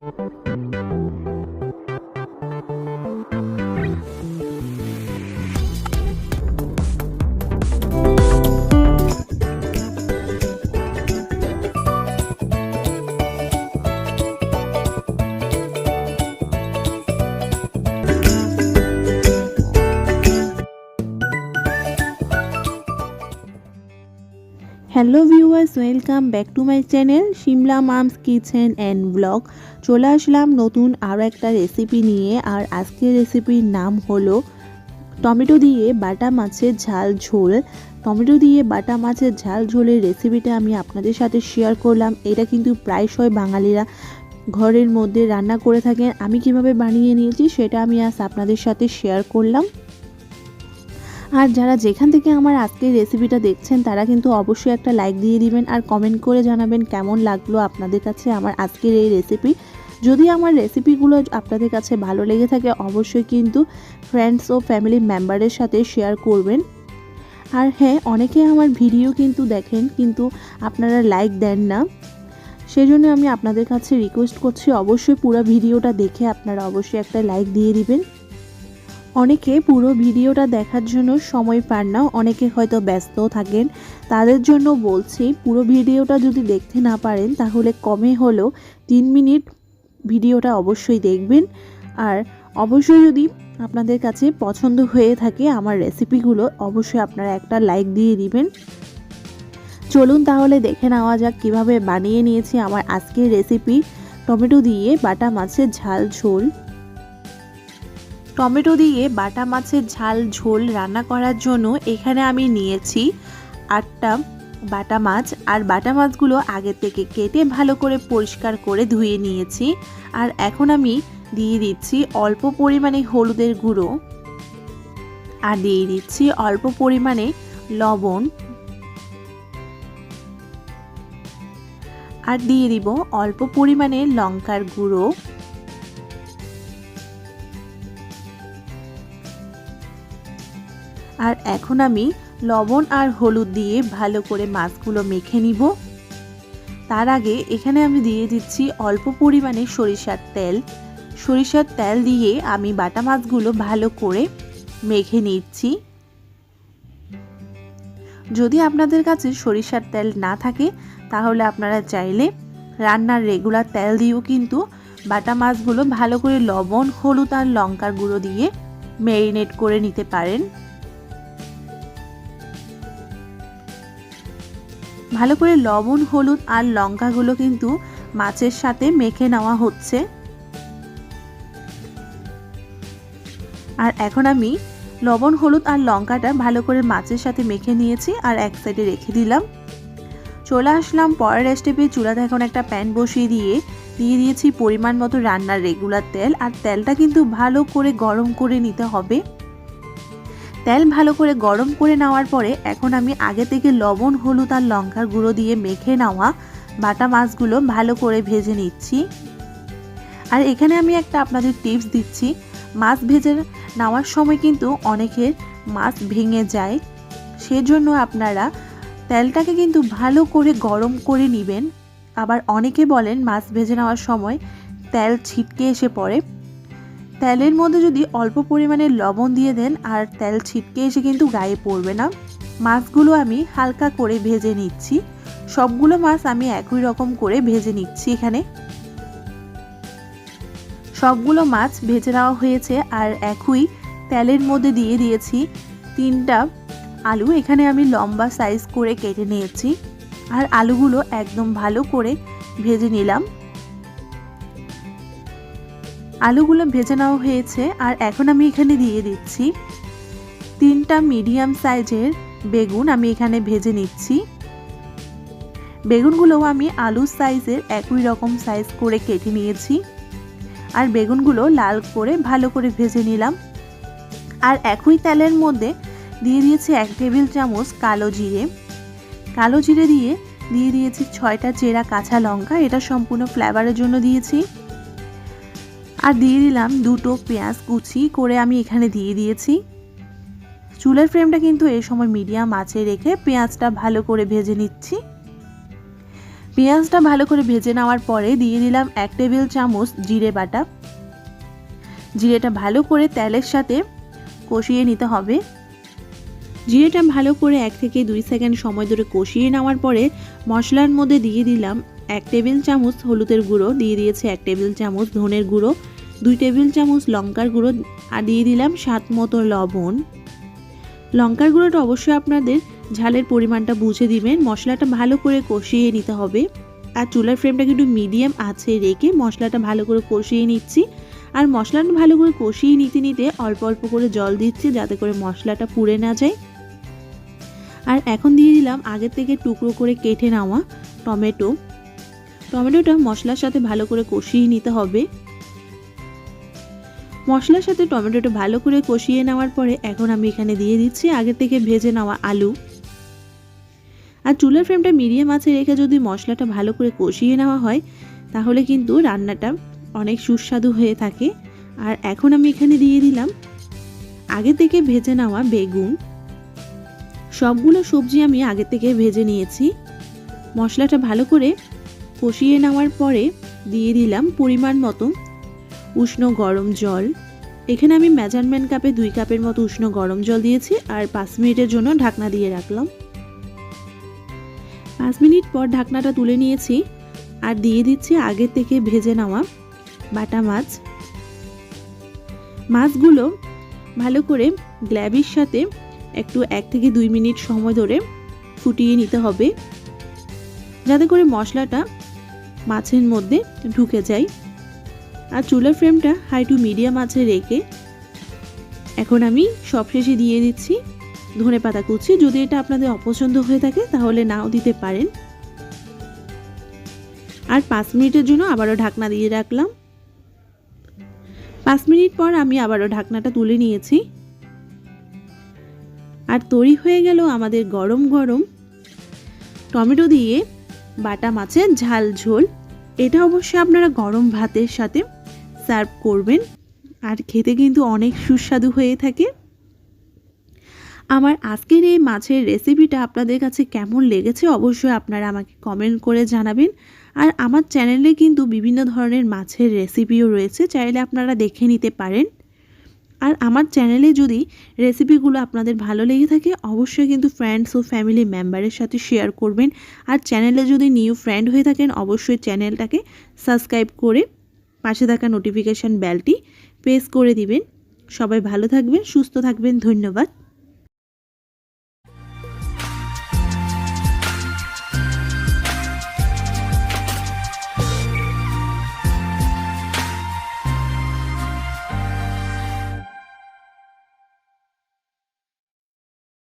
Hello viewers, welcome back to my channel Shimla mum's kitchen and blog. চলে আসলাম নতুন আরও একটা রেসিপি নিয়ে। আর আজকের রেসিপির নাম হলো টমেটো দিয়ে বাটা মাছের ঝাল ঝোল। টমেটো দিয়ে বাটা মাছের ঝাল ঝোলের রেসিপিটা আমি আপনাদের সাথে শেয়ার করলাম। এটা কিন্তু প্রায়শই বাঙালিরা ঘরের মধ্যে রান্না করে থাকেন। আমি কিভাবে বানিয়ে নিয়েছি সেটা আমি আজ আপনাদের সাথে শেয়ার করলাম। আর যারা যেখান থেকে আমার আজকের রেসিপিটা দেখছেন তারা কিন্তু অবশ্যই একটা লাইক দিয়ে দিবেন আর কমেন্ট করে জানাবেন কেমন লাগলো আপনাদের কাছে আমার আজকের এই রেসিপি। যদি আমার রেসিপিগুলো আপনাদের কাছে ভালো লেগে থাকে অবশ্যই কিন্তু ফ্রেন্ডস ও ফ্যামিলি মেম্বারের সাথে শেয়ার করবেন। আর হ্যাঁ, অনেকে আমার ভিডিও কিন্তু দেখেন কিন্তু আপনারা লাইক দেন না, সেজন্য আমি আপনাদের কাছে রিকোয়েস্ট করছি অবশ্যই পুরো ভিডিওটা দেখে আপনারা অবশ্যই একটা লাইক দিয়ে দিবেন। অনেকে পুরো ভিডিওটা দেখার জন্য সময় পান না, অনেকে হয়তো ব্যস্ত থাকেন, তাদের জন্য বলছি পুরো ভিডিওটা যদি দেখতে না পারেন তাহলে কমে হলেও 3 মিনিট ভিডিওটা অবশ্যই দেখবেন। আর অবশ্যই যদি আপনাদের কাছে পছন্দ হয়ে থাকে আমার রেসিপিগুলো অবশ্যই আপনারা একটা লাইক দিয়ে দিবেন। চলুন তাহলে দেখে নেওয়া যাক কিভাবে বানিয়ে নিয়েছি আমার আজকের রেসিপি টমেটো দিয়ে বাটা মাছের ঝাল ঝোল। টমেটো দিয়ে বাটা মাছের ঝাল ঝোল রান্না করার জন্য এখানে আমি নিয়েছি 8টা বাটা মাছ। আর বাটা মাছগুলো আগে থেকে কেটে ভালো করে পরিষ্কার করে ধুয়ে নিয়েছি। আর এখন আমি দিয়ে দিচ্ছি অল্প পরিমাণে হলুদের গুঁড়ো, আর দিয়ে দিচ্ছি অল্প পরিমাণে লবণ, আর দিয়ে দিব অল্প পরিমাণে লঙ্কার গুঁড়ো। আর এখন আমি লবণ আর হলুদ দিয়ে ভালো করে মাছগুলো মেখে নিব। তার আগে এখানে আমি দিয়ে দিচ্ছি অল্প পরিমাণে সরিষার তেল। সরিষার তেল দিয়ে আমি বাটা মাছগুলো ভালো করে মেখে নিচ্ছি। যদি আপনাদের কাছে সরিষার তেল না থাকে তাহলে আপনারা চাইলে রান্নার রেগুলার তেল দিয়েও কিন্তু বাটা মাছগুলো ভালো করে লবণ হলুদ আর লঙ্কার গুঁড়ো দিয়ে ম্যারিনেট করে নিতে পারেন। ভালো করে লবণ হলুদ আর লঙ্কাগুলো কিন্তু মাছের সাথে মেখে নেওয়া হচ্ছে। আর এখন আমি লবণ হলুদ আর লঙ্কাটা ভালো করে মাছের সাথে মেখে নিয়েছি আর এক সাইডে রেখে দিলাম। চলে আসলাম পরের স্টেপে। চুলাতে এখন একটা প্যান বসিয়ে দিয়ে দিয়েছি পরিমাণ মতো রান্নার রেগুলার তেল। আর তেলটা কিন্তু ভালো করে গরম করে নিতে হবে। তেল ভালো করে গরম করে নেওয়ার পরে এখন আমি আগে থেকে লবণ হলুদ আর লঙ্কার গুঁড়ো দিয়ে মেখে নেওয়া বাটা মাছগুলো ভালো করে ভেজে নিচ্ছি। আর এখানে আমি একটা আপনাদের টিপস দিচ্ছি, মাছ ভেজে নেওয়ার সময় কিন্তু অনেকের মাছ ভেঙে যায়, সেজন্য আপনারা তেলটাকে কিন্তু ভালো করে গরম করে নেবেন। আবার অনেকে বলেন মাছ ভেজে নেওয়ার সময় তেল ছিটকে এসে পড়ে। তেলের মধ্যে যদি অল্প পরিমাণে লবণ দিয়ে দেন আর তেল ছিটকে এসে কিন্তু গায়ে পড়বে না। মাছগুলো আমি হালকা করে ভেজে নিচ্ছি। সবগুলো মাছ আমি একই রকম করে ভেজে নিচ্ছি। এখানে সবগুলো মাছ ভেজে নেওয়া হয়েছে। আর একই তেলের মধ্যে দিয়ে দিয়েছি 3টা আলু। এখানে আমি লম্বা সাইজ করে কেটে নিয়েছি আর আলুগুলো একদম ভালো করে ভেজে নিলাম। আলুগুলো ভেজে নেওয়া হয়েছে। আর এখন আমি এখানে দিয়ে দিচ্ছি 3টা মিডিয়াম সাইজের বেগুন। আমি এখানে ভেজে নিচ্ছি। বেগুনগুলোও আমি আলুর সাইজের একই রকম সাইজ করে কেটে নিয়েছি। আর বেগুনগুলো লাল করে ভালো করে ভেজে নিলাম। আর একই তেলের মধ্যে দিয়ে দিয়েছি 1 টেবিল চামচ কালো জিরে। কালো জিরে দিয়ে দিয়েছি 6টা চেরা কাঁচা লঙ্কা, এটা সম্পূর্ণ ফ্লেভারের জন্য দিয়েছি। আর দিয়ে দিলাম 2টো পেঁয়াজ কুচি করে আমি এখানে দিয়ে দিয়েছি। চুলার ফ্লেমটা কিন্তু এই সময় মিডিয়াম আঁচে রেখে পেঁয়াজটা ভালো করে ভেজে নিচ্ছি। পেঁয়াজটা ভালো করে ভেজে নেওয়ার পরে দিয়ে দিলাম 1 টেবিল চামচ জিরে বাটা। জিরেটা ভালো করে তেলের সাথে কষিয়ে নিতে হবে। জিরেটা ভালো করে 1 থেকে 2 সেকেন্ড সময় ধরে কষিয়ে নেওয়ার পরে মশলার মধ্যে দিয়ে দিলাম 1 টেবিল চামচ হলুদের গুঁড়ো, দিয়ে দিয়েছি 1 টেবিল চামচ ধনের গুঁড়ো, 2 টেবিল চামচ লঙ্কার গুঁড়ো আর দিয়ে দিলাম স্বাদ মতো লবণ। লঙ্কার গুঁড়োটা অবশ্যই আপনাদের ঝালের পরিমাণটা বুঝে দিবেন। মশলাটা ভালো করে কষিয়ে নিতে হবে আর চুলার ফ্লেমটা কিন্তু মিডিয়াম আছে রেখে মশলাটা ভালো করে কষিয়ে নিচ্ছি। আর মশলাটা ভালো করে কষিয়ে নিতে নিতে অল্প অল্প করে জল দিচ্ছি যাতে করে মশলাটা পুড়ে না যায়। আর এখন দিয়ে দিলাম আগের থেকে টুকরো করে কেটে নেওয়া টমেটোটা মশলার সাথে ভালো করে কষিয়ে নিতে হবে। মশলার সাথে টমেটোটা ভালো করে কষিয়ে নেওয়ার পরে এখন আমি এখানে দিয়ে দিচ্ছি আগে থেকে ভেজে নেওয়া আলু। আর চুলার ফ্লেমটা মিডিয়াম আছে রেখে যদি মশলাটা ভালো করে কষিয়ে নেওয়া হয় তাহলে কিন্তু রান্নাটা অনেক সুস্বাদু হয়ে থাকে। আর এখন আমি এখানে দিয়ে দিলাম আগে থেকে ভেজে নেওয়া বেগুন। সবগুলো সবজি আমি আগে থেকে ভেজে নিয়েছি। মশলাটা ভালো করে কষিয়ে নেওয়ার পরে দিয়ে দিলাম পরিমাণ মতো উষ্ণ গরম জল। এখানে আমি মেজারমেন্ট কাপে 2 কাপের মতো উষ্ণ গরম জল দিয়েছি আর 5 মিনিটের জন্য ঢাকনা দিয়ে রাখলাম। 5 মিনিট পর ঢাকনাটা তুলে নিয়েছি আর দিয়ে দিচ্ছি আগে থেকে ভেজে নেওয়া বাটা মাছ। মাছগুলো ভালো করে গ্রেভির সাথে একটু 1 থেকে 2 মিনিট সময় ধরে ফুটিয়ে নিতে হবে যাতে করে মশলাটা মাছের মধ্যে ঢুকে যায়। আর চুলার ফ্লেমটা হাই টু মিডিয়াম আছে রেখে এখন আমি সবশেষে দিয়ে দিচ্ছি ধনেপাতা কুচি। যদি এটা আপনাদের অপছন্দ হয়ে থাকে তাহলে নাও দিতে পারেন। আর 5 মিনিটের জন্য আবারও ঢাকনা দিয়ে রাখলাম। 5 মিনিট পর আমি আবারও ঢাকনাটা তুলে নিয়েছি আর তৈরি হয়ে গেল আমাদের গরম গরম টমেটো দিয়ে বাটা মাছের ঝাল ঝোল। এটা অবশ্যই আপনারা গরম ভাতের সাথে সার্ভ করবেন আর খেতে কিন্তু অনেক সুস্বাদু হয়ে থাকে। আমার আজকের এই মাছের রেসিপিটা আপনাদের কাছে কেমন লেগেছে অবশ্যই আপনারা আমাকে কমেন্ট করে জানাবেন। আর আমার চ্যানেলে কিন্তু বিভিন্ন ধরনের মাছের রেসিপিও রয়েছে, চাইলে আপনারা দেখে নিতে পারেন। আর আমার চ্যানেলে যদি রেসিপিগুলো আপনাদের ভালো লেগে থাকে অবশ্যই কিন্তু ফ্রেন্ডস ও ফ্যামিলি মেম্বারের সাথে শেয়ার করবেন। আর চ্যানেলে যদি নিউ ফ্রেন্ড হয়ে থাকেন অবশ্যই চ্যানেলটাকে সাবস্ক্রাইব করে পাশে থাকা নোটিফিকেশান বেলটি প্রেস করে দিবেন। সবাই ভালো থাকবেন, সুস্থ থাকবেন। ধন্যবাদ।